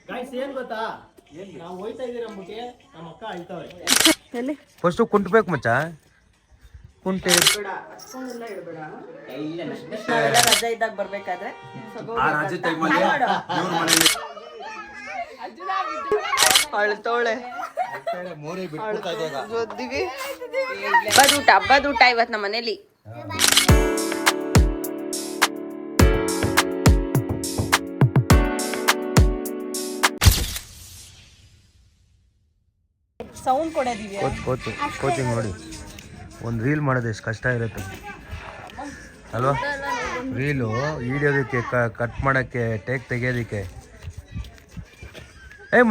Guys ಏನ್ ಗೊತ್ತಾ, ನಾವು ಹೋಯ್ತಾ ಇದೀರ ಅಂದ್ಬಿಟ್ಟು ನಮ್ಮ ಅಕ್ಕ ಅಳ್ತಾವೆ. ಫಸ್ಟ್ ಕುಂಟ್ಬೇಕು ಮಚ್ಚ, ಕುಂಟೆ ರಜೆ ಇದ್ದಾಗ ಬರ್ಬೇಕಾದ್ರೆ ಅಳ್ತೋಳೆ. ಹಬ್ಬದ ಊಟ ಇವತ್ತು ನಮ್ಮ ಮನೇಲಿ. ಸೌಂಡ್ ಕೊಡೋದಿವೆ. ಕೋಚಿಂಗ್ ನೋಡಿ, ಒಂದು ರೀಲ್ ಮಾಡೋದು ಎಷ್ಟು ಕಷ್ಟ ಇರುತ್ತೆ ಅಲ್ವಾ? ರೀಲು ಹಿಡಿಯೋದಕ್ಕೆ, ಕಟ್ ಮಾಡೋಕ್ಕೆ, ಟೇಕ್ ತೆಗಿಯೋದಕ್ಕೆ.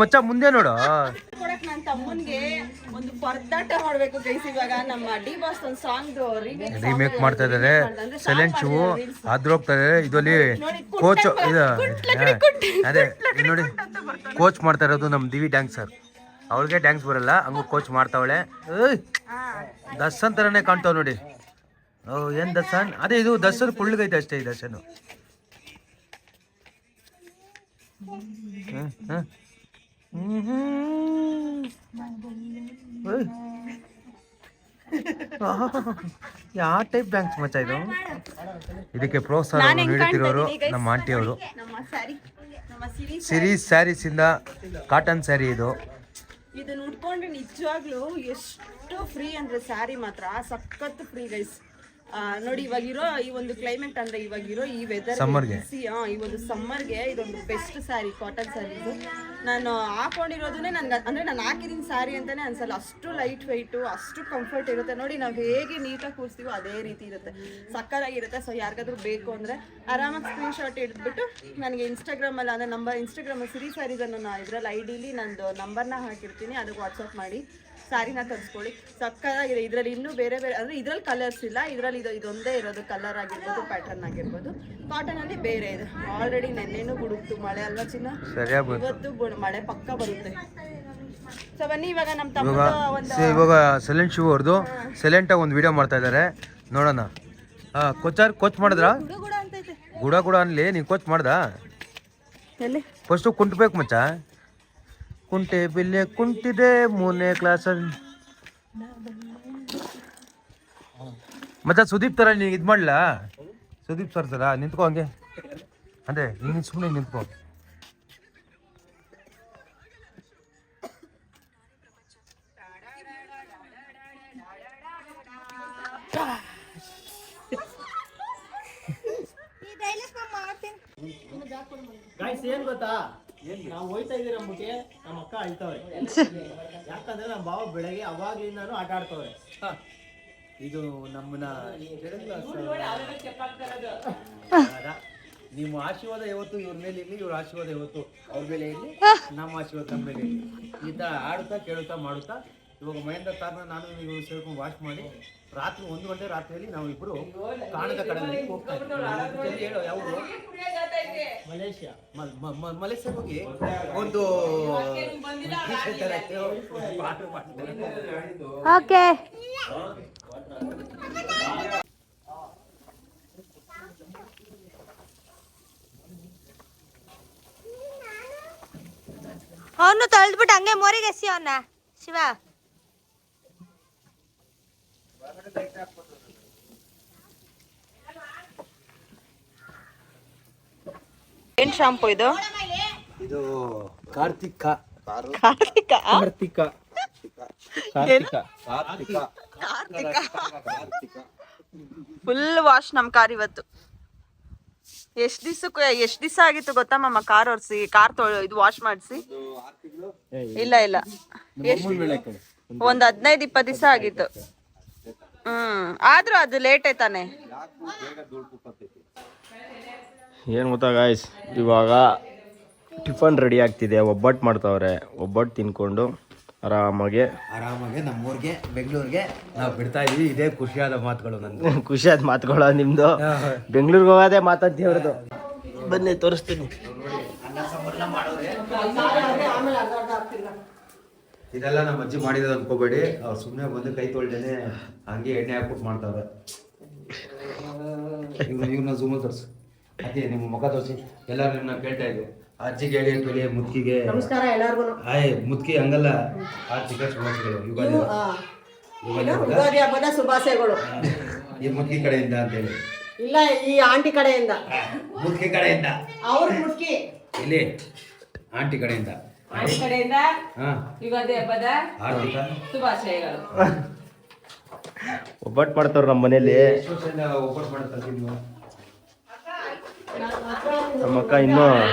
ಮಚ್ಚ ಮುಂದೆ ನೋಡು. ನನ್ನ ತಮ್ಮನಿಗೆ ಒಂದು ಪರದಾಟ ಮಾಡಬೇಕು ಗೈಸ್. ಇವಾಗ ನಮ್ಮ ಡಿ ಬಾಸ್ ಒಂದು ಸಾಂಗ್ ರೀಮೇಕ್ ಮಾಡ್ತಾ ಇದ್ದಾರೆ. ಸೈಲೆಂಟ್ ಶಿವು ಅದ್ರೋಗ್ತಾ ಇದ್ದಾರೆ. ಇದರಲ್ಲಿ ಕೋಚ್ ಅದೇ ನೋಡಿ, ಕೋಚ್ ಮಾಡ್ತಾ ಇರೋದು ನಮ್ಮ ದಿವಿ ಡ್ಯಾನ್ಸರ್. ಅವಳಿಗೆ ಡ್ಯಾನ್ಸ್ ಬರಲ್ಲ, ಹಂಗೂ ಕೋಚ್ ಮಾಡ್ತಾವಳೆ. ದರ್ಶನ್ ಥರನೇ ಕಾಣ್ತಾವ ನೋಡಿ. ಏನು ದರ್ಶನ್? ಅದೇ ಇದು ದರ್ಶನ್ ಕುಳ್ಳಿಗೈತೆ ಅಷ್ಟೇ. ಈ ದರ್ಶನ್ ಯಾವ ಟೈಪ್ ಡ್ಯಾನ್ಸ್ ಮಚ್ಚ ಇದು? ಇದಕ್ಕೆ ಪ್ರೋತ್ಸಾಹ ನೀಡುತ್ತಿರೋರು ನಮ್ಮ ಆಂಟಿ ಅವರು. ಸಿರಿ ಸ್ಯಾರೀಸ್ ಇಂದ ಕಾಟನ್ ಸ್ಯಾರಿ ಇದು. ಇದನ್ನ ಉಟ್ಕೊಂಡ್ರೆ ನಿಜವಾಗ್ಲೂ ಎಷ್ಟು ಫ್ರೀ ಅಂದ್ರೆ ಸ್ಯಾರಿ ಮಾತ್ರ ಸಖತ್ ಫ್ರೀ ಗೈಸ್. ನೋಡಿ ಇವಾಗಿರೋ ಈ ಒಂದು ಕ್ಲೈಮೇಟ್ ಅಂದ್ರೆ ಇವಾಗಿರೋ ಈ ವೆದರ್ ಈ ಒಂದು ಸಮ್ಮರ್ಗೆ ಇದೊಂದು ಬೆಸ್ಟ್ ಸ್ಯಾರಿ, ಕಾಟನ್ ಸ್ಯಾರಿ ಇದು. ನಾನು ಹಾಕೊಂಡಿರೋದನ್ನೇ ನನ್ಗೆ ಅಂದ್ರೆ ನಾನು ಹಾಕಿದ್ದೀನಿ ಸ್ಯಾರಿ ಅಂತಾನೆ ಅನ್ಸಲ್ಲ. ಅಷ್ಟು ಲೈಟ್ ವೆಯ್ಟು, ಅಷ್ಟು ಕಂಫರ್ಟ್ ಇರುತ್ತೆ. ನೋಡಿ ನಾವು ಹೇಗೆ ನೀಟಾಗಿ ಕೂರಿಸ್ತೀವೋ ಅದೇ ರೀತಿ ಇರುತ್ತೆ, ಸಕ್ಕತ್ತಾಗಿರುತ್ತೆ. ಸೊ ಯಾರಿಗಾದ್ರೂ ಬೇಕು ಅಂದರೆ ಆರಾಮಾಗಿ ಸ್ಕ್ರೀನ್ ಶಾಟ್ ಹಿಡಿದ್ಬಿಟ್ಟು ನನಗೆ ಇನ್ಸ್ಟಾಗ್ರಾಮಲ್ಲಿ ಅಂದರೆ ಇನ್ಸ್ಟಾಗ್ರಾಮಲ್ಲಿ ಸಿರಿ ಸ್ಯಾರೀಸ್ ಅನ್ನೋ ಇದರಲ್ಲಿ ಐಡಿಲಿ ನಂದು ನಂಬರ್ನ ಹಾಕಿರ್ತೀನಿ, ಅದಕ್ಕೆ ವಾಟ್ಸಪ್ ಮಾಡಿ ಸ್ಯಾರಿನ ತರಿಸ್ಕೊಳ್ಳಿ. ಸಕ್ಕತ್ತಾಗಿದೆ. ಇದರಲ್ಲಿ ಇನ್ನೂ ಬೇರೆ ಬೇರೆ ಅಂದರೆ ಇದರಲ್ಲಿ ಕಲರ್ಸ್ ಇಲ್ಲ, ಇದರಲ್ಲಿ ಇದೊಂದೇ ಇರೋದು. ಕಲರ್ ಆಗಿರ್ಬೋದು, ಪ್ಯಾಟರ್ನ್ ಆಗಿರ್ಬೋದು. ಕಾಟನಲ್ಲಿ ಬೇರೆ ಇದೆ. ಆಲ್ರೆಡಿ ನೆನ್ನೆನೂ ಗುಡುಕ್ತು ಮಳೆ ಅಲ್ವಾ ಚಿನ್ನ? ಇವತ್ತು ಮಳೆ ಪಕ್ಕ ಬರುತ್ತೆ. ಸೊ ಬನ್ನಿ ಇವಾಗ ನಮ್ಮ ತಮ್ಮ ಇವಾಗ ಸೈಲೆಂಟ್ ಶಿವ್ ಅವ್ರದ್ದು ಸೈಲೆಂಟಾಗಿ ಒಂದು ವಿಡಿಯೋ ಮಾಡ್ತಾ ಇದ್ದಾರೆ, ನೋಡೋಣ. ಕೋಚ್ ಮಾಡಿದ್ರ? ಗುಡ ಗುಡ ಅನ್ಲಿ, ನೀನು ಕೋಚ್ ಮಾಡ್ದ? ಫಸ್ಟು ಕುಂಟ್ಬೇಕು ಮಚ್ಚ. ಕುಂಟೆ ಬಿಲ್ಲೆ ಕುಂಟಿದೆ 3ನೇ ಕ್ಲಾಸಲ್ಲಿ ಮತ್ತೆ ಸುದೀಪ್ ತರ ನೀನು ಇದು ಮಾಡ್ಲಾ? ಸುದೀಪ್ ಸರ್ ತರ ನಿಂತ್ಕೋ ಹಂಗೆ, ಅದೇ ನೀನು ಸುಮ್ಮನೆ ನಿಂತ್ಕೋ. ಗಾಯ್ಸ್ ಏನ್ ಗೊತ್ತಾ, ನಾವು ಹೋಯ್ತಾ ಇದೀರ ಅಂದ್ಬಿಟ್ಟು ನಮ್ಮ ಅಕ್ಕ ಅಳ್ತಾವೆ. ಯಾಕಂದ್ರೆ ನಮ್ಮ ಬಾವ ಬೆಳಗ್ಗೆ ಅವಾಗ್ಲಿಂದಾನು ಆಟ ಆಡ್ತವ್ರೆ. ಇದು ನಮ್ಮನ್ನ ನಿಮ್ಮ ಆಶೀರ್ವಾದ ಯಾವತ್ತು ಇವ್ರ ಮೇಲೆ ಇರಲಿ, ಇವ್ರ ಆಶೀರ್ವಾದ ಯಾವತ್ತು ಅವ್ರ ಮೇಲೆ ಇರಲಿ, ನಮ್ಮ ಆಶೀರ್ವಾದ ನಮ್ಮ ಮೇಲೆ ಇರಲಿ. ಈ ಥರ ಆಡುತ್ತಾ ಕೇಳುತ್ತಾ ಮಾಡುತ್ತಾ ಇವಾಗ ಮಹೇಂದ್ರ ಕಾರ್ನ ನಾನು ನೀವು ಸೇರ್ಕೊಂಡು ವಾಶ್ ಮಾಡಿ ರಾತ್ರಿ 1 ಗಂಟೆ ರಾತ್ರಿಯಲ್ಲಿ ನಾವು ಇಬ್ಬರು ಕಾಣದ ಕಡಲಲ್ಲಿ ಹೋಗ್ತಾ ಇದ್ದೀವಿ. ಹೇಳೋ ಯಾವುದು? ಮಲೇಷ್ಯಾ. ಮಲೇಷ್ಯಾಗೆ ಹೋಗಿ ಒಂದು ಓಕೆ ಅವನು ತಳ್ದ್ಬಿಟ್ಟು ಹಂಗೆ ಮೋರಿಗೆ ಎಸಿ ಅವನ್ನ. ಶಿವ ಏನ್ ಶಾಂಪು ಇದು? ಇದು ಕಾರ್ತಿಕ ಫುಲ್ ವಾಶ್ ನಮ್ ಕಾರ್ ಇವತ್ತು. ಎಷ್ಟ್ ದಿವಸ ಆಗಿತ್ತು ಗೊತ್ತಾ ಮಾಮ ಕಾರ್ ಒರ್ಸಿ, ಇದು ವಾಶ್ ಮಾಡಿಸಿ? ಇಲ್ಲ ಒಂದ್ 15-20 ದಿವಸ ಆಗಿತ್ತು. ಆದ್ರೂ ಅದು ಲೇಟ್ ಆಯ್ತಾನೆ. ಏನು ಗೊತ್ತಾ ಗಾಯ್ಸ್, ಇವಾಗ ಟಿಫನ್ ರೆಡಿ ಆಗ್ತಿದೆ. ಒಬ್ಬಟ್ಟು ಮಾಡ್ತಾವ್ರೆ. ಒಬ್ಬಟ್ಟು ತಿನ್ಕೊಂಡು ಆರಾಮಾಗೆ ನಮ್ಮೂರಿಗೆ ಬೆಂಗಳೂರಿಗೆ ನಾವು ಬಿಡ್ತಾ ಇದೀವಿ. ಇದೇ ಖುಷಿಯಾದ ಮಾತುಗಳು, ನಂದು ಖುಷಿಯಾದ ಮಾತುಗಳು. ನಿಮ್ದು ಬೆಂಗಳೂರಿಗೆ ಹೋಗೋದೇ ಮಾತಂತೀವ್ರದ್ದು. ಬನ್ನಿ ತೋರಿಸ್ತೀನಿ. ಇದೆಲ್ಲ ನಮ್ಮ ಅಜ್ಜಿ ಮಾಡಿದ ಅನ್ಕೋಬೇಡಿ. ಅವ್ರು ಸುಮ್ಮನೆ ಬಂದು ಕೈ ತೊಳ್ದೇನೆ ಹಂಗೆ ಎಣ್ಣೆ ಹಾಕ್ಬಿಟ್ಟು ಮಾಡ್ತಾವ್ರೆ. ಇವ್ರನ್ನ ಝೂಮಲ್ಲಿ ತೋರಿಸು. ಅದೇ ನಿಮ್ಮ ಮುಖ ತೋರಿಸಿ. ಎಲ್ಲರೂ ನಿಮ್ಮನ್ನ ಕೇಳ್ತಾ ಇದ್ವಿ, ಅಜ್ಜಿಗೆ ಹೇಳಿ ಮುದ್ಕಿಗೆ ನಮಸ್ಕಾರ ಎಲ್ಲಾರ್ಗು. ಆಯ್ ಮುದ್ಕಿ ಹಂಗಲ್ಲ ಆರ್ಥಿಕ ಶುಭಾಶಯಗಳು ಯುಗಾದಿ ಯುಗಾದಿ ಹಬ್ಬದ ಶುಭಾಶಯಗಳು. ಈ ಮುದ್ಕಿ ಕಡೆಯಿಂದ ಅಂತ ಹೇಳಿ. ಇಲ್ಲ, ಈ ಆಂಟಿ ಕಡೆಯಿಂದ. ಮುದ್ಕಿ ಕಡೆಯಿಂದ ಅವ್ರ ಮುದ್ಕಿ ಇಲ್ಲಿ ಆಂಟಿ ಕಡೆಯಿಂದ ಯುಗಾದಿ ಹಬ್ಬದ ಆರ್ಥಿಕ ಶುಭಾಶಯಗಳು. ಒಬ್ಬಟ್ಟು ಮಾಡ್ತಾವ್ರ ನಮ್ಮ ಮನೇಲಿ. ಒಬ್ಬಟ್ಟು ಮಾಡ್ತಾರೆ ನೀವು. ನಮ್ಮ ಅಕ್ಕ ಇನ್ನೂ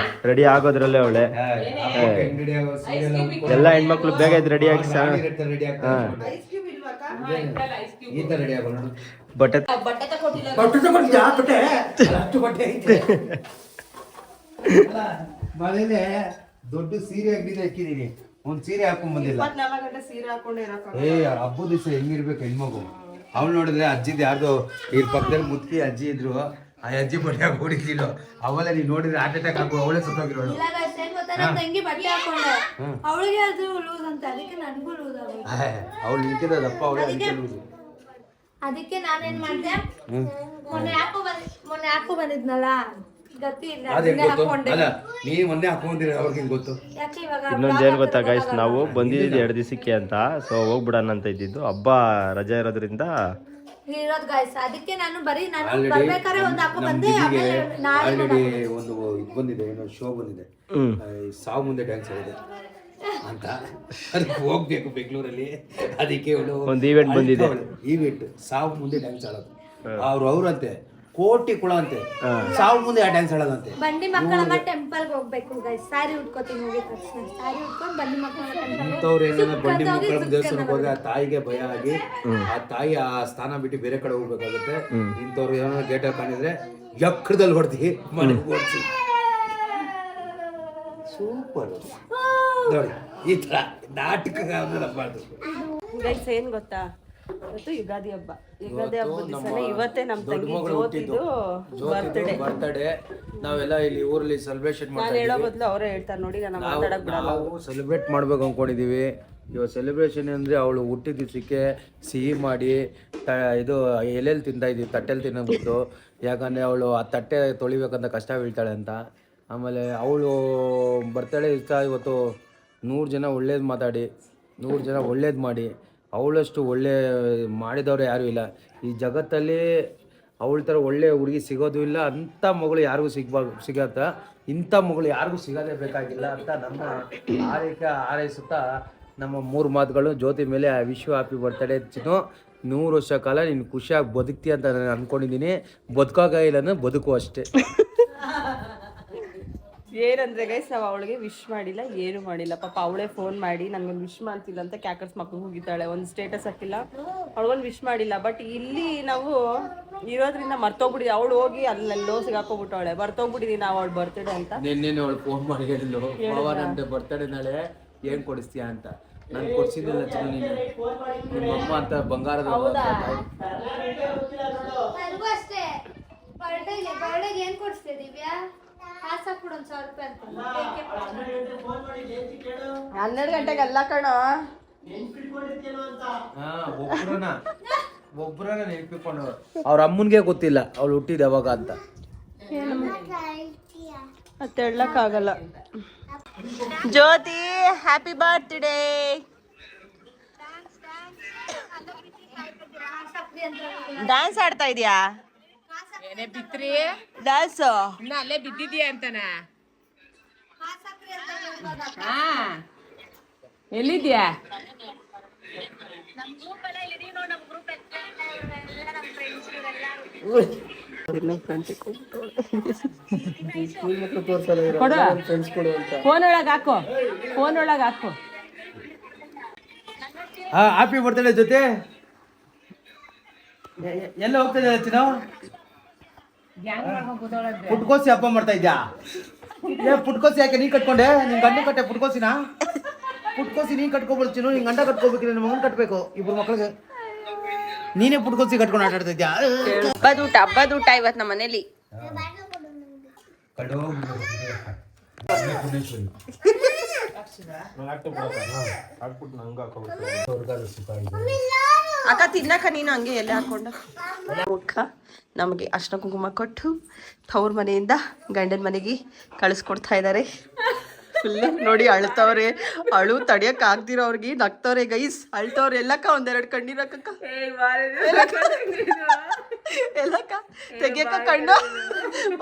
ರೆಡಿ ಆಗೋದ್ರಲ್ಲೇ ಅವಳೆ. ಎಲ್ಲ ಹೆಣ್ಮಕ್ಳು ಬೇಗ ಇದು ರೆಡಿ ಆಗಿ ಈ ತರ ರೆಡಿ ಆಗೋಣ. ಬಟ್ಟೆ ಮನೇಲೆ ದೊಡ್ಡ ಸೀರೆ ಅಂಗಡಿ ಹಾಕಿದೀನಿ. ಒಂದ್ ಸೀರೆ ಹಾಕೊಂಡ್ ಬಂದಿಲ್ಲ. 24 ಗಂಟೆ ಸೀರೆ ಹಾಕೊಂಡೇ ಇರಕ. ಹಬ್ಬದ ದಿವಸ ಹೆಂಗಿರ್ಬೇಕು ಹೆಣ್ಮಗು. ಅವ್ಳು ನೋಡಿದ್ರೆ ಅಜ್ಜಿದ್ ಯಾರ್ದು ಈ ಪಕ್ಕದಲ್ಲಿ ಮುದ್ಕಿ ಅಜ್ಜಿ ಇದ್ರು. ಆ ಅಜ್ಜಿ ಬಟ್ಟೆ ಹೊಡಿತಿಲ್ಲ. ಅವಲ್ಲ ನೀವ್ ನೋಡಿದ್ರೆ ಹಾರ್ಟ್ ಅಟ್ಯಾಕ್ ಹಾಕೋ ಅವಳೇ ಸುತ್ತೋಗಿರೋಳು. ತಂಗಿ ಬಟ್ಟೆ ಹಾಕೊಂಡೆ ಅವಳಿಗೆ ಅದು ಲೂಸ್ ಅಂತ, ಅದಕ್ಕೆ ನನಗೂ ಲೂಸ್ ಆಗೋದು. ಅವಳು ನಿಂತಿದ್ದಪ್ಪ ಅವಳೇ ಅದಕ್ಕೆ ನಾನೇನ್ ಮಾಡ್ದೆ, ಮೊನ್ನೆ ಯಾಕೋ ಬಂದಿದ್ನಲ್ಲ ಗತಿ ಇಲ್ಲ, ಅದನ್ನೇ ಹಾಕೊಂಡೆ. ಅಲ್ಲ ನೀ ಮೊನ್ನೆ ಹಾಕೊಂಡಿರ ಅವ್ರಿಗೆ ಗೊತ್ತು. ಯಾಕೆ ಇವಾಗ ಇನ್ನೊಂದು ಏನು ಗೊತ್ತಾ ಗೈಸ್, ನಾವು ಬಂದಿದ್ದು 2 ದಿವಸಕ್ಕೆ ಅಂತ, ಸೊ ಹೋಗ್ಬಿಡೋಣ ಅಂತ ಇದ್ದಿದ್ದು. ಹಬ್ಬ ರಜೆ ಇರೋದ್ರಿಂದ ಇರೋದ್ ಗಾಯ್ಸ್. ಅದಕ್ಕೆ ನಾನು ಬರ್ಬೇಕಾದ್ರೆ ಒಂದು ಹಾಕೋ ಬಂದೆ. ಆಲ್ರೆಡಿ ಒಂದು ಇದು ಬಂದಿದೆ, ಏನೋ ಶೋ ಬಂದಿದೆ, ಸಾವು ಮುಂದೆ ಡ್ಯಾನ್ಸ್ ಆಡಿದೆ ಅಂತ. ಅದಕ್ಕೆ ಹೋಗ್ಬೇಕು ಬೆಂಗಳೂರಲ್ಲಿ. ಅದಕ್ಕೆ ಒಂದು ಈವೆಂಟ್ ಬಂದಿದೆ. ಈವೆಂಟ್ ಸಾವು ಮುಂದೆ ಡ್ಯಾನ್ಸ್ ಆಡೋದು. ಅವ್ರಂತೆ ಕೋಟಿ ಕುಳ ಅಂತೆ, ಸಾವು ಮುಂದೆ ಆ ಡ್ಯಾನ್ಸ್ ಆಡೋದಂತೆ. ಬಂಡಿ ಮಕ್ಕಳಮ್ಮ ಟೆಂಪಲ್ ಹೋಗ್ಬೇಕು ಗೈಸ್. ಸಾರಿ ಉಟ್ಕೋತೀನಿ ಹೋಗಿದ ತಕ್ಷಣ. ಸಾರಿ ಉಟ್ಕೊಂಡು ಬಂಡಿ ಮಕ್ಕಳ ಇಂಥವ್ರು ಏನಾದ್ರು ಬಂಡಿ ಮಕ್ಕಳ ದೇವಸ್ಥಾನಕ್ಕೆ ಹೋದ್ರೆ ಆ ತಾಯಿಗೆ ಭಯ ಆಗಿ ಆ ತಾಯಿ ಆ ಸ್ಥಾನ ಬಿಟ್ಟು ಬೇರೆ ಕಡೆ ಹೋಗ್ಬೇಕಾಗುತ್ತೆ. ಇಂಥವ್ರು ಏನಾದ್ರು ಗೇಟ್ ಹಾಕೊಂಡಿದ್ರೆ ಎಕ್ಕಡದಲ್ಲಿ ಹೊಡ್ದಿ ಮನೆಗೆ ಓಡಿಸಿ. ಸೂಪರ್ ನೋಡಿ, ಈ ತರ ನಾಟಕ ಗೈಸ್ ಏನ್ ಗೊತ್ತಾ, ಇವತ್ತು ಯುಗಾದಿ ಹಬ್ಬ. ಯುಗಾದಿ ಹಬ್ಬದ ದಿವಸನೇ ಇವತ್ತೇ ನಮ್ಮ ತಂಗಿ ಜ್ಯೋತಿದು ಬರ್ತಡೇ. ನಾವೆಲ್ಲ ಇಲ್ಲಿ ಊರಲ್ಲಿ ಸೆಲೆಬ್ರೇಷನ್ ನಾನು ಹೇಳೋ ಬದಲು ಅವರೇ ಹೇಳ್ತಾರೆ ನೋಡಿ. ನಾನು ಮಾತಾಡಕ್ ಬಿಡಲ್ಲ. ನಾವು ಸೆಲೆಬ್ರೇಟ್ ಮಾಡ್ಬೇಕು ಅನ್ಕೊಂಡಿದೀವಿ. ಇವಾಗ ಸೆಲೆಬ್ರೇಷನ್ ಅಂದರೆ ಅವಳು ಹುಟ್ಟಿದ ದಿವಸಕ್ಕೆ ಸಿಹಿ ಮಾಡಿ ಇದು ಎಲೆಯಲ್ಲಿ ತಿಂತಾ ಇದ್ದೀವಿ, ತಟ್ಟೆಲಿ ತಿನ್ನೋದು. ಯಾಕಂದರೆ ಅವಳು ಆ ತಟ್ಟೆ ತೊಳಿಬೇಕಂತ ಕಷ್ಟ ಬೀಳ್ತಾಳೆ ಅಂತ. ಆಮೇಲೆ ಅವಳು ಬರ್ತಡೇ ಇಷ್ಟ. ಇವತ್ತು 100 ಜನ ಒಳ್ಳೇದು ಮಾತಾಡಿ, 100 ಜನ ಒಳ್ಳೇದು ಮಾಡಿ, ಅವಳಷ್ಟು ಒಳ್ಳೆ ಮಾಡಿದವರು ಯಾರೂ ಇಲ್ಲ ಈ ಜಗತ್ತಲ್ಲಿ. ಅವಳ ಥರ ಒಳ್ಳೆ ಹುಡುಗಿ ಸಿಗೋದು ಇಲ್ಲ. ಅಂಥ ಮಗಳು ಯಾರಿಗೂ ಸಿಗತ್ತ. ಇಂಥ ಮಗಳು ಯಾರಿಗೂ ಸಿಗೋದೇ ಬೇಕಾಗಿಲ್ಲ ಅಂತ ನಮ್ಮ ಹಾರೈಸುತ್ತಾ ನಮ್ಮ 3 ಮಾತುಗಳು ಜ್ಯೋತಿ ಮೇಲೆ. ವಿಶ್ ಯು ಹ್ಯಾಪಿ ಬರ್ತ್ಡೇ ಚಿನ್ನು. 100 ವರ್ಷ ಕಾಲ ನೀನು ಖುಷಿಯಾಗಿ ಬದುಕ್ತಿ ಅಂತ ನಾನು ಅಂದ್ಕೊಂಡಿದ್ದೀನಿ. ಬದುಕಾಗಿಲ್ಲ, ಬದುಕು ಅಷ್ಟೇ. ಏನಂದ್ರೆ ಗೈಸ್, ನಾವು ಅವಳಿಗೆ ವಿಶ್ ಮಾಡಿಲ್ಲ, ಏನು ಮಾಡಿಲ್ಲ. ಪಾಪ ಅವಳೇ ಫೋನ್ ಮಾಡಿ ನನಗೊಂದು ವಿಶ್ ಮಾಡ್ತಿಲ್ಲ ಅಂತ ಕ್ಯಾಕರ್ಸ್ ಮಕ್ಳು ಹೋಗಿದ್ದಾಳೆ. ಒಂದು ಸ್ಟೇಟಸ್ ಹಾಕಿಲ್ಲ, ಅವಳಿಗೊಂದು ವಿಶ್ ಮಾಡಿಲ್ಲ. ಬಟ್ ಇಲ್ಲಿ ನಾವು ಇರೋದ್ರಿಂದ ಮರ್ತೋಗ್ಬಿಟ್ಟಿದ್ವಿ. ಅವಳು ಹೋಗಿ ಅಲ್ಲೆಲ್ಲೋ ಸಿಗಾಕೋಗ್ಬಿಟ್ಟವಳೆ. ಮರ್ತೋಗ್ಬಿಟ್ಟಿದೀವಿ ನಾವು ಅವಳು ಬರ್ತಡೇ ಅಂತ. ನಿನ್ನೆ ಅವಳು ಫೋನ್ ಮಾಡಿ ಹೇಳಿದ್ಲು, ನಂದು ಬರ್ತಡೇ ನಾಳೆ ಏನು ಕೊಡಿಸ್ತೀಯಾ ಅಂತ. ನಾನು ಕೊಡ್ಸಿದ್ದಿಲ್ಲ ಚಿನ್ನ, ನೀನು ನಿಮ್ಮಮ್ಮ ಅಂತ ಬಂಗಾರದ ಅಷ್ಟೇ. ಬರ್ಡೇಗೆ ಏನ್ ಕೊಡಿಸ್ತೀಯ ದಿವ್ಯಾ? 12 ಗಂಟೆಗೆ ಅಲ್ಲ ಕಣೋ, ಒಬ್ಬರನ್ನ ನೆನಪಿಕೊಂಡು. ಅವ್ರ ಅಮ್ಮನ್ಗೆ ಗೊತ್ತಿಲ್ಲ ಅವಳು ಹುಟ್ಟಿದ ಯಾವಾಗ ಅಂತ. ಮತ್ತೆ ಹೇಳಕ್ಕಾಗಲ್ಲ. ಜ್ಯೋತಿ ಹ್ಯಾಪಿ ಬರ್ತ್ಡೇ. ಡ್ಯಾನ್ಸ್ ಆಡ್ತಾ ಇದೀಯಾ? ಡ್ಯಾನ್ಸ್ ಅಲ್ಲೇ ಬಿದ್ದಿದ್ಯಾ ಅಂತನ? ಎಲ್ಲಿದ್ಯಾ? ಫೋನ್ ಒಳಗೆ ಹಾಕೋ, ಫೋನ್ ಒಳಗೆ ಹಾಕೋ. ಹ್ಯಾಪಿ ಬರ್ತ್ಡೇ ಜೊತೆ. ಎಲ್ಲ ಹೋಗ್ತಾ ಇದ್ದಾರೆ ಚಿನ್ನ? ಪುಟ್ಕೋಸಿ ಹಬ್ಬ ಮಾಡ್ತಾ ಇದ್ಯಾ? ಪುಟ್ಕೋಸಿ ಯಾಕೆ ನೀ ಕಟ್ಕೊಂಡೆ? ನಿನ್ ಗಂಡ ಕಟ್ಟೆ ಪುಟ್ಕೋಸಿನ? ಪುಟ್ಕೋಸಿ ನೀನ್ ಕಟ್ಕೊಬೋದು ಚಿನ್ನು, ನಿನ್ ಗಂಡ ಕಟ್ಕೋಬೇಕಿಲ್ಲ, ನಿನ್ ಮಗನ್ ಕಟ್ಬೇಕು. 2 ಮಕ್ಳಿಗೆ ನೀನೇ ಪುಟ್ಕೋಸಿ ಕಟ್ಕೊಂಡು ಆಟ ಆಡ್ತಾ ಇದ್ಯಾ? ಹಬ್ಬದ ಊಟ ಇವತ್ತು ನಮ್ಮ ಮನೇಲಿ. ಅಕ್ಕ ತಿನ್ನಕ ನೀನು ಹಂಗೆ ಎಲೆ ಹಾಕೊಂಡ ಮುಖ ನಮಗೆ ಅರ್ಶಿನ ಕುಂಕುಮ ಕೊಟ್ಟು ತವ್ರ ಮನೆಯಿಂದ ಗಂಡನ ಮನೆಗೆ ಕಳಿಸ್ಕೊಡ್ತಾ ಇದ್ದಾರೆ. ಫುಲ್ ನೋಡಿ ಅಳ್ತವ್ರೆ, ಅಳು ತಡಿಯಕ್ ಆಗ್ದಿರೋ ಅವ್ರಿಗೆ ನಗ್ತವ್ರೆ ಗೈಸ್, ಅಳ್ತವ್ರೆ. ಎಲ್ಲಕ್ಕ ಒಂದೆರಡು ಕಣ್ಣೀರಕ್ಕ ಎಲ್ಲಕ್ಕ ತೆಗಿಯಕ್ಕ ಕಣ್ಣು.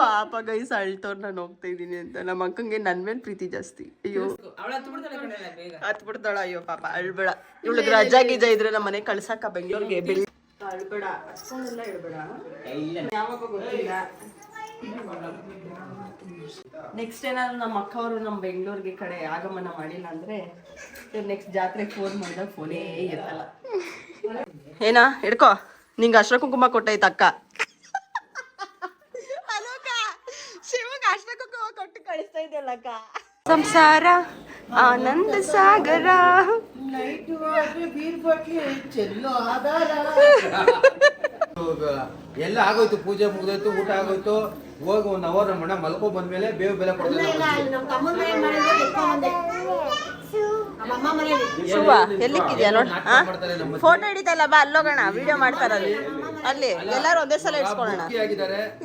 ಪಾಪ ಗೈಸ್ ಅಳ್ತವ್ರು ನಾನು ಹೋಗ್ತಾ ಇದ್ದೀನಿ ಅಂತ. ನಮ್ಮ ಅಕ್ಕಂಗೆ ನನ್ ಮೇಲೆ ಪ್ರೀತಿ ಜಾಸ್ತಿ. ಅಯ್ಯೋ ಹತ್ ಬಿಡ್ತಾಳ. ಅಯ್ಯೋ ಪಾಪ ಅಳ್ಬೇಡ. ಇವಳಿಗೆ ರಜಾ ಗೀಜ ಇದ್ರೆ ನಮ್ಮ ಮನೆ ಕಳ್ಸಕ್ಕ ಬೆಂಗಳೂರಿಗೆ. ಅಳ್ಬೇಡ, ಅಷ್ಟೊಂದೆಲ್ಲ ಇಳ್ಬೇಡ. ಯಾವಾಗ ಗೊತ್ತಿಲ್ಲ. ನೆಕ್ಸ್ಟ್ ಏನಾದ್ರು ನಮ್ಮ ಅಕ್ಕವರು ನಮ್ಮ ಬೆಂಗಳೂರಿಗೆ ಕಡೆ ಆಗಮನ ಮಾಡಿಲ್ಲ ಅಂದ್ರೆ ನೆಕ್ಸ್ಟ್ ಜಾತ್ರೆಗೆ ಫೋನ್ ಮಾಡಿದಾಗ ಫೋನೇ ಎತ್ತಲ್ಲ. ಏನಾ ಹಿಡ್ಕೋ, ನಿಂಗೆ ಅರ್ಶಿನ ಕುಂಕುಮ ಕೊಟ್ಟೈತ ಅಕ್ಕ. ಶಿವಗೆ ಅರ್ಶಿನ ಕುಂಕುಮ ಕೊಟ್ಟು ಕಳಿಸ್ತಾ ಇದೆಯಲ್ಲ ಅಕ್ಕ. ಸಂಸಾರ ಆನಂದ ಸಾಗರ. ಎಲ್ಲ ಆಗೋಯ್ತು, ಪೂಜೆ ಮುಗ್ದೋಯ್ತು, ಊಟ ಆಗೋಯ್ತು. ಹೋಗಿ 1 ಅವರ್ ನಮ್ಮ ಅಣ್ಣ ಮಲ್ಕೊ ಬಂದ್ಮೇಲೆ ಬೇವು ಬೆಲೆ ಕೊಡ್ತಾರೆ. ಶಿವ ಎಲ್ಲಿಕ್ಕಿದ್ಯಾ ನೋಡಿ, ಫೋಟೋ ಹಿಡಿತಲ್ಲ ಬಾ, ಅಲ್ಲೋಗೋಣ, ವಿಡಿಯೋ ಮಾಡ್ತಾರಲ್ಲಿ. ಅಲ್ಲಿ ಎಲ್ಲಾರು ಒಂದೇ ಸಲ ಇಡ್ಸ್ಕೊಳ್ಳೋಣ.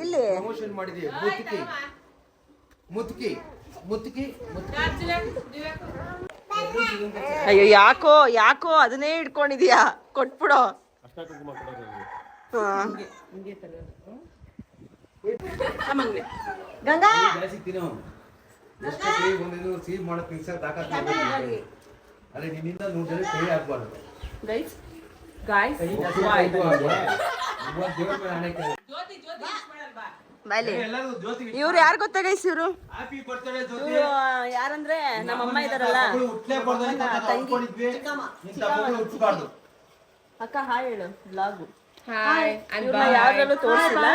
ಇಲ್ಲಿ ಪ್ರಮೋಷನ್ ಮಾಡಿದೀವಿ. ಮುತ್ಕಿ ಅಯ್ಯೋ ಯಾಕೋ ಅದನ್ನೇ ಇಟ್ಕೊಂಡಿದ್ಯಾ, ಕೊಟ್ಬಿಡೋ. ಗಂಗಾ ಸೀಲ್ ಮಾಡಕ್ ಅರೆ ನಿನ್ನಿಂದ 100 ಜನ ಕೈ ಹಾಕ್ಬಾರ್ದು ಗೈಸ್. ಇವ್ರು ಯಾರು ಗೊತ್ತಾ ಗೈಸ್? ಇವ್ರು ಯಾರಂದ್ರೆ ನಮ್ಮಮ್ಮ ಇದಾರಲ್ಲ, ಅಕ್ಕ ಹಾಯ್ ಹೇಳು. ಬ್ಲಾಗು ಯಾವ್ದ್ರಲ್ಲೂ ತೋರಿಸಿಲ್ಲ.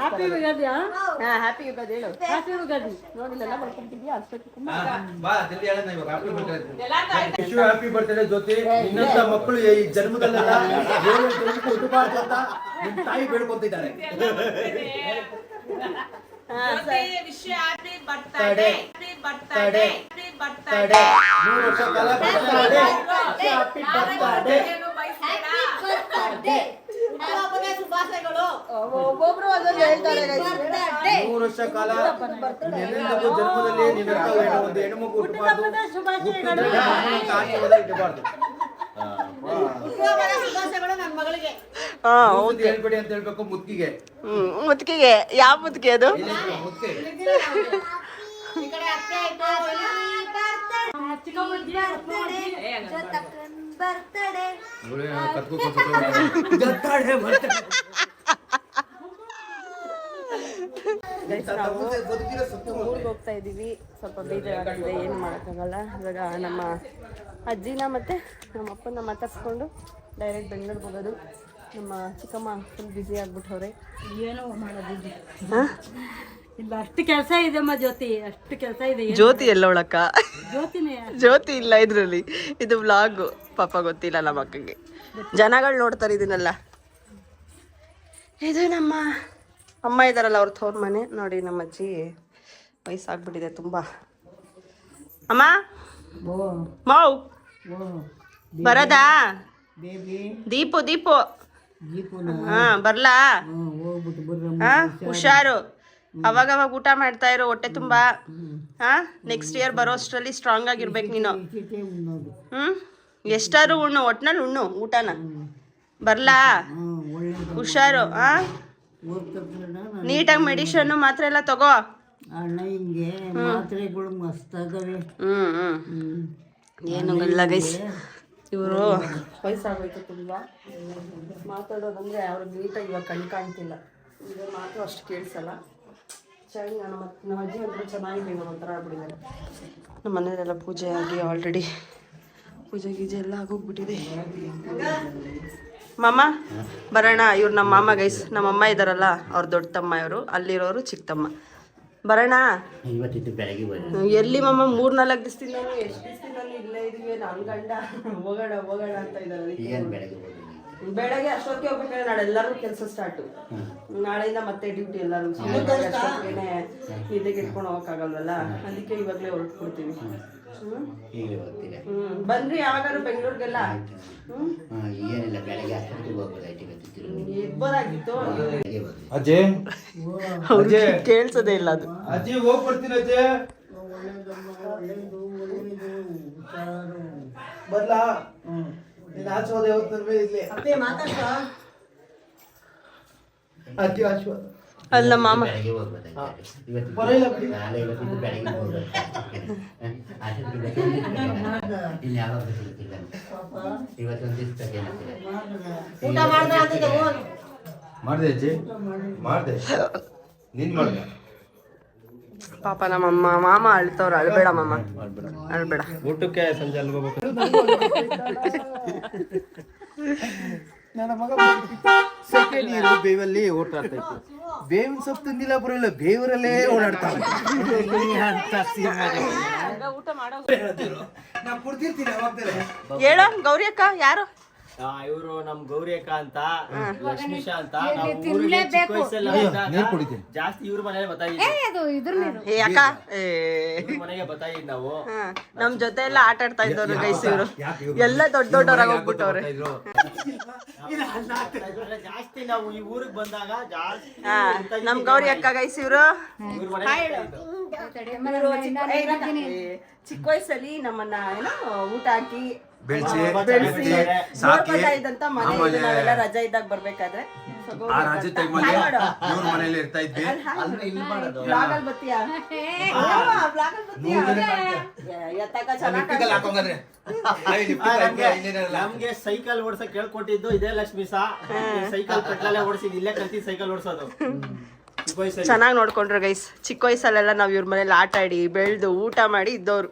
ಹ್ಯಾಪಿ ಯುಗಾದಿ ಹೇಳು. ನೋಡಿಲ್ಲ ಬರ್ಕೊಂತಿದ್ಯಾ ಹ್ಯಾಪಿ ಬರ್ತ್ಡೇ ಜ್ಯೋತಿ. ನಿನ್ನಂತ ಮಕ್ಕಳು ಈ ಜನ್ಮದಲ್ಲೆಲ್ಲ ಹುಟ್ಟಬಾರ್ದು ಅಂತ ನಿಮ್ ತಾಯಿ ಬೇಡ್ಕೊಂತಿದ್ದಾರೆ. ಒಬ್ಬೊಬ್ರು ಒಂದೊಂದು ಹೇಳ್ತಾರೆ. 100 ವರ್ಷ ಕಾಲ ನಿನ್ನೆಲ್ಲರಿಗೂ ಜನ್ಮದಲ್ಲಿ ನಿನ್ನಂತ ಒಂದು ಹೆಣ್ಮಗು ಹುಟ್ಟಬಾರ್ದು, ಆಶೀರ್ವಾದ ಇಡಬಾರ್ದು. ಹೇಳ್ಬೇಡಿ ಅಂತ ಹೇಳ್ಬೇಕು ಮುತ್ತಿಗೆ. ಮುತ್ತಿಗೆ ಯಾವ ಮುತ್ತಿಗೆ ಅದು? ಊರಿಗೆ ಹೋಗ್ತಾ ಇದೀವಿ. ಸ್ವಲ್ಪ ಬೇಜಾರಾಗ್ತಿದೆ, ಏನು ಮಾಡೋಕ್ಕಾಗಲ್ಲ. ಇವಾಗ ನಮ್ಮ ಅಜ್ಜಿನ ಮತ್ತೆ ನಮ್ಮ ಅಪ್ಪನ ಮಾತಾಡ್ಸ್ಕೊಂಡು ಡೈರೆಕ್ಟ್ ಬೆಂಗಳೂರಿಗೆ ಹೋಗೋದು. ನಮ್ಮ ಚಿಕ್ಕಮ್ಮ ಫುಲ್ ಬ್ಯುಸಿ ಆಗ್ಬಿಟ್ಟವ್ರೆ. ಏನೋ ಮಾಡೋದು ಇಲ್ಲ, ಅಷ್ಟು ಕೆಲಸ ಇದೆಮ್ಮ ಜ್ಯೋತಿ, ಅಷ್ಟು ಕೆಲಸ ಇದೆ. ಜ್ಯೋತಿ ಎಲ್ಲವಳಕ್ಕ? ಜ್ಯೋತಿನೇ ಜ್ಯೋತಿ ಇಲ್ಲ ಇದ್ರಲ್ಲಿ. ಇದು ವ್ಲಾಗು. ಪಾಪ ಗೊತ್ತಿಲ್ಲ ನಮ್ಮ ಅಕ್ಕಗೆ. ಜನಗಳು ನೋಡ್ತಾರೆ ಇದನ್ನೆಲ್ಲ. ಇದು ನಮ್ಮ ಅಮ್ಮ ಇದಾರಲ್ಲ, ಅವ್ರ ತವ್ರ ಮನೆ. ನೋಡಿ ನಮ್ಮ ಅಜ್ಜಿ ವಯಸ್ಸಾಗ್ಬಿಟ್ಟಿದೆ ತುಂಬ. ಅಮ್ಮ ಮಾವ್ ಬರದಾ? ದೀಪು ಹಾ ಬರ್ಲಾ? ಹಾ ಹುಷಾರು. ಅವಾಗವಾಗ ಊಟ ಮಾಡ್ತಾ ಇರೋ, ಹೊಟ್ಟೆ ತುಂಬಾ. ಹಾ ನೆಕ್ಸ್ಟ್ ಇಯರ್ ಬರೋ ಅಷ್ಟರಲ್ಲಿ ಸ್ಟ್ರಾಂಗ್ ಆಗಿರ್ಬೇಕು ನೀನು. ಎಷ್ಟಾದ್ರು ಉಣ್ಣು, ಒಟ್ನಲ್ಲಿ ಉಣ್ಣು ಊಟನ. ಬರ್ಲಾ? ಹುಷಾರು. ಹಾ ನೀಟಾಗಿ ಮೆಡಿಷನ್ ಮಾತ್ರೆ ಎಲ್ಲ ತಗೋ. ಏನು ಇಲ್ಲ ಗೈಸ್, ಇವರು ವಯಸ್ಸಾಗೋಯ್ತು ತುಂಬ. ಮಾತಾಡೋದಂದ್ರೆ ಅವ್ರಿಗೆ ನೀಟಾಗಿ ಇವಾಗ ಕಾಣ್ತಿಲ್ಲ. ಈಗ ಮಾತು ಅಷ್ಟು ಕೇಳಿಸಲ್ಲ. ಚೆನ್ನಾಗಿ ನಮ್ಮ ಅಜ್ಜಿ ಅಂದ್ರೆ ಚೆನ್ನಾಗಿದೆ, ಒಂಥರ ಆಗ್ಬಿಟ್ಟಿದ್ದಾರೆ. ನಮ್ಮ ಮನೆಯಲ್ಲೆಲ್ಲ ಪೂಜೆ ಆಗಿ ಆಲ್ರೆಡಿ ಪೂಜೆ ಗೀಜೆ ಎಲ್ಲ ಆಗೋಗ್ಬಿಟ್ಟಿದೆ. ಮಾಮ ಬರೋಣ. ಇವ್ರು ನಮ್ಮ ಮಾಮ ಗೈಸ್. ನಮ್ಮಮ್ಮ ಇದ್ದಾರಲ್ಲ, ಅವ್ರ ದೊಡ್ಡ ತಮ್ಮ ಇವರು, ಅಲ್ಲಿರೋರು ಚಿಕ್ಕ ತಮ್ಮ. ಬರೋಣ. ಎಲ್ಲಿ ಮಾಮ 3-4 ದಿವಸದಿಂದ ಎಷ್ಟು ದಿವಸದಿಂದ ಇಲ್ಲೇ ಇದೀವಿ. ನನ್ನ ಗಂಡ ಹೋಗೋಣ ಅಂತ ಇದ್ದಾರೆ. ಬೆಳಗ್ಗೆ ಅಷ್ಟೊತ್ತಿಗೆ ಹೋಗ್ಬೇಕಾದ್ರೆ ನಾಳೆ ಎಲ್ಲರೂ ಕೆಲಸ ಸ್ಟಾರ್ಟು. ನಾಳೆಯಿಂದ ಮತ್ತೆ ಡ್ಯೂಟಿ ಎಲ್ಲರೂ ಅಷ್ಟೊತ್ತಿಗೆ ನಿದ್ದೆಗೆ ಇಟ್ಕೊಂಡು ಹೋಗಕ್ಕಾಗಲ್ವಲ್ಲ, ಅದಕ್ಕೆ ಇವಾಗಲೇ ಹೊರಟ್ಬಿಡ್ತೀವಿ. ಬನ್ರಿ ಯಾವಾಗಾದ್ರು ಬೆಂಗಳೂರಿಗೆಲ್ಲ. ಏನಿಲ್ಲ, ಬೆಳಗ್ಗೆ ಅಷ್ಟೊತ್ತಿಗೆ ಹೋಗ್ಬೋದಾಯ್ತು. ಇರ್ಬೋದಾಗಿತ್ತು. ಅಜಯ್ ಕೇಳ್ಸೋದೇ ಇಲ್ಲ ಅದು. ಅಜ್ಜಿ ಹೋಗ್ಬರ್ತೀನಿ ಅಜ್ಜಯ್. ಬರ್ಲಾ? ನೀನ್ ಆಶೀರ್ವಾದ ಯಾವತ್ತು ಇಲ್ಲಿ ಅಜ್ಜಿ ಆಶೀರ್ವಾದ ಅಲ್ಲ ಮಾಮ ಬೆಳಗ್ಗೆ ಹೋಗ್ಬೋದಾಯ್ತು. ಬರಲ್ಲ ಬಿಡಿ. ನಾಳೆ ಇವತ್ತಿದ್ದು ಬೆಳಗ್ಗೆ ಹೋಗ್ಬೋದು. ಇಲ್ಲಿ ಯಾವಾಗ ಗೊತ್ತಿಲ್ಲ, ಇವತ್ತೊಂದು ದಿವಸ ಊಟ ಮಾಡ್ದೆ ಅಜ್ಜಿ, ಮಾಡ್ದೆ. ನೀನ್ ಮಾಡ್ದೆ? ಪಾಪ ನಮ್ಮಮ್ಮ ಮಾಮ ಅಳ್ತವ್ರ. ಅಳ್ಬೇಡ ಮಾಮ, ಅಳ್ಬೇಡ. ಊಟಕ್ಕೆ ಸಂಜೆ ಅಲ್ಲಿ ಹೋಗ್ಬೇಕು. ನನ್ನ ಮಗ ಸೆಕೆಂಡ್ ಇಯರ್ ಬೇವಲ್ಲಿ ಓಡಾಡ್ತಾ ಇತ್ತು. ಬೇವಿನ ಸೊಪ್ಪು ತಿಂದಿಲ್ಲ ಬರೋಲ್ಲ, ಬೇವರಲ್ಲೇ ಓಡಾಡ್ತಾನೆ. ಊಟ ಮಾಡೋ ನಾ ಕುಡ್ತಿರ್ತೀನಿ ಅವಾಗ್ತಾರೆ. ಹೇಳೋ ಗೌರಿ ಅಕ್ಕ ಯಾರು? ಇವರು ನಮ್ ಗೌರಿ ಅಕ್ಕ ಅಂತ, ಲಕ್ಷ್ಮೀಶ ಅಂತ. ನಾವು ಊರಿಗೆ ಚಿಕ್ಕ ವಯಸ್ಸೆಲ್ಲ ಇದ್ದಾಗ ಜಾಸ್ತಿ ಇವ್ರ ಮನೇಲಿ ಬರ್ತಾಯಿದ್ವಿ. ಏ ಅಕ್ಕ, ಮನೆಗೆ ಬರ್ತಾಯಿದ್ ನಾವು. ನಮ್ ಜೊತೆ ಎಲ್ಲ ಆಟ ಆಡ್ತಾ ಇದ್ದವ್ರು ಗೈಸ್ ಇವ್ರು. ಎಲ್ಲ ದೊಡ್ಡವರಾಗಿ ಹೋಗ್ಬಿಟ್ಟವ್ರೆ. ಜಾಸ್ತಿ ನಾವು ಈ ಊರಿಗೆ ಬಂದಾಗ ಜಾಸ್ತಿ ನಮ್ ಗೌರಿ ಅಕ್ಕ ಗೈಸ್ ಇವ್ರು. ಇವ್ರ ಮನೆಗೆ ಚಿಕ್ಕ ವಯಸ್ಸಲ್ಲಿ ನಮ್ಮನ್ನ ಏನೋ ಊಟ ಹಾಕಿ ಬೆಳ್ಸಿ ನೋಡ್ಕೊತಾ ಇದ್ದಂತ ಮನೆ ನಾವೆಲ್ಲ ರಜಾ ಇದ್ದಾಗ ಬರ್ಬೇಕಾದ್ರೆ. ಆ ರಾಜ್ಯ ಟೈಮಲ್ಲಿ ಇವ್ರ ಮನೇಲಿ ಇರ್ತಾ ಇದ್ವಿ. ಬ್ಲಾಗಲ್ ಬತ್ತೀಯಾ? ನಮ್ಗೆ ಸೈಕಲ್ ಓಡ್ಸಕ್ ಹೇಳ್ಕೊಟ್ಟಿದ್ದು ಇದೇ ಲಕ್ಷ್ಮೀ ಸಾ. ಸೈಕಲ್ ಪೆಟ್ರಲ್ಲೇ ಓಡಿಸಿದ್, ಇಲ್ಲೇ ಕಲ್ತಿದ್ ಸೈಕಲ್ ಓಡಿಸೋದು. ಚೆನ್ನಾಗಿ ನೋಡ್ಕೊಂಡ್ರು ಗೈಸ್. ಚಿಕ್ಕ ವಯಸ್ಸಲ್ಲೆಲ್ಲ ನಾವ್ ಇವ್ರ ಮನೇಲಿ ಆಟ ಆಡಿ ಬೆಳ್ದು ಊಟ ಮಾಡಿ ಇದ್ದವ್ರು.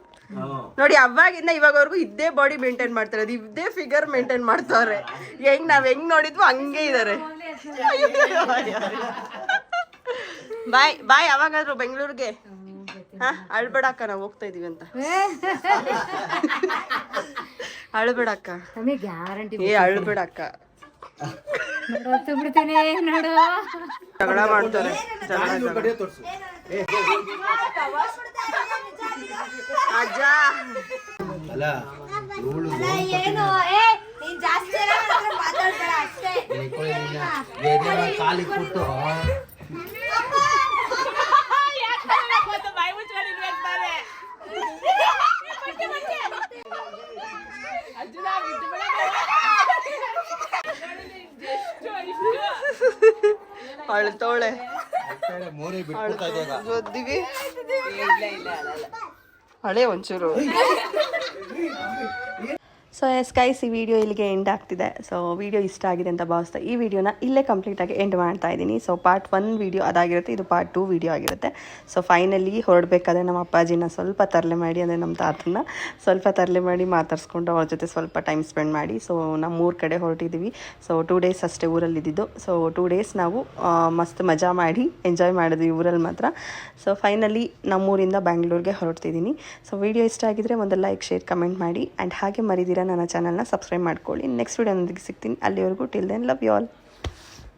ನೋಡಿ ಅವಾಗಿಂದ ಇವಾಗವರೆಗೂ ಇದ್ದೇ ಬಾಡಿ ಮೇಂಟೈನ್ ಮಾಡ್ತಾರೆ, ಅದು ಇದ್ದೇ ಫಿಗರ್ ಮೇಂಟೈನ್ ಮಾಡ್ತಾವ್ರೆ. ನಾವ್ ಹೆಂಗ್ ನೋಡಿದ್ವು ಹಂಗೆ ಇದಾರೆ. ಬಾಯ್ ಬಾಯ್. ಯಾವಾಗಾದ್ರು ಬೆಂಗಳೂರಿಗೆ? ಅಳ್ಬೇಡಕ್ಕ, ನಾವು ಹೋಗ್ತಾ ಇದೀವಿ ಅಂತ. ಅಳ್ಬೇಡಕ್ಕ, ಗ್ಯಾರಂಟಿ. ಏ ಅಳ್ಬೇಡಕ್ಕ. ಬಿಡ್ತೀನಿ ನೋಡು. ಜಗಳ ಮಾಡ್ತಾರೆ. ಅಜ್ಜ ಅಲ್ಲ ಇವಳು ಏನು ನೀನ್ ಜಾಸ್ತಿ ಮಾತಾಡ್ಬೇಡ ಅಷ್ಟೇ. ಕಾಲಿಗೆ ಕೊಟ್ಟು ಬಾಯಿ ಮುಚ್ಕೊಂಡು ಇರ್ತಾರೆ. ಅರ್ಜುನ ಬಿಟ್ಟು ಬಿಡ. ಅಳ್ತೋಳೆ. ಮೋರೆ ಬಿಟ್ಬಿಡ್ತಾ ಇದ್ದಾಗ ಜೊದ್ದಿವಿ. ಹಳೆ ಒಂಚೂರು. ಸೊ ಎಸ್ ಗೈಸ್, ಈ ವಿಡಿಯೋ ಇಲ್ಲಿಗೆ ಎಂಡ್ ಆಗ್ತಿದೆ. ಸೊ ವಿಡಿಯೋ ಇಷ್ಟ ಆಗಿದೆ ಅಂತ ಭಾವಿಸ್ತಾ ಈ ವಿಡಿಯೋನ ಇಲ್ಲೇ ಕಂಪ್ಲೀಟಾಗಿ ಎಂಡ್ ಮಾಡ್ತಾ ಇದ್ದೀನಿ. ಸೊ ಪಾರ್ಟ್ 1 ವಿಡಿಯೋ ಅದಾಗಿರುತ್ತೆ, ಇದು ಪಾರ್ಟ್ 2 ವಿಡಿಯೋ ಆಗಿರುತ್ತೆ. ಸೊ ಫೈನಲಿ ಹೊರಡಬೇಕಾದ್ರೆ ನಮ್ಮ ಅಪ್ಪಾಜಿನ ಸ್ವಲ್ಪ ತರಲೆ ಮಾಡಿ, ಅಂದರೆ ನಮ್ಮ ತಾತನ ಸ್ವಲ್ಪ ತರಲೆ ಮಾಡಿ ಮಾತಾಡಿಸ್ಕೊಂಡು ಅವ್ರ ಜೊತೆ ಸ್ವಲ್ಪ ಟೈಮ್ ಸ್ಪೆಂಡ್ ಮಾಡಿ. ಸೊ ನಮ್ಮ ಊರ ಕಡೆ ಹೊರಟಿದ್ದೀವಿ. ಸೊ 2 ಡೇಸ್ ಅಷ್ಟೇ ಊರಲ್ಲಿ ಇದ್ದಿದ್ದು. ಸೊ 2 ಡೇಸ್ ನಾವು ಮಸ್ತ್ ಮಜಾ ಮಾಡಿ ಎಂಜಾಯ್ ಮಾಡಿದ್ವಿ ಊರಲ್ಲಿ ಮಾತ್ರ. ಸೊ ಫೈನಲಿ ನಮ್ಮೂರಿಂದ ಬ್ಯಾಂಗ್ಳೂರಿಗೆ ಹೊರಡ್ತಿದ್ದೀನಿ. ಸೊ ವಿಡಿಯೋ ಇಷ್ಟ ಆಗಿದ್ರೆ ಒಂದು ಲೈಕ್, ಶೇರ್, ಕಮೆಂಟ್ ಮಾಡಿ. ಆ್ಯಂಡ್ ಹಾಗೆ ಮರಿದಿರ ನನ್ನ ಚಾನಲ್ನ ಸಬ್ಸ್ಕ್ರೈಬ್ ಮಾಡ್ಕೊಳ್ಳಿ. ನೆಕ್ಸ್ಟ್ ವಿಡಿಯೋನೊಂದಿಗೆ ಸಿಗ್ತೀನಿ. ಅಲ್ಲಿವರೆಗೂ till then love you all.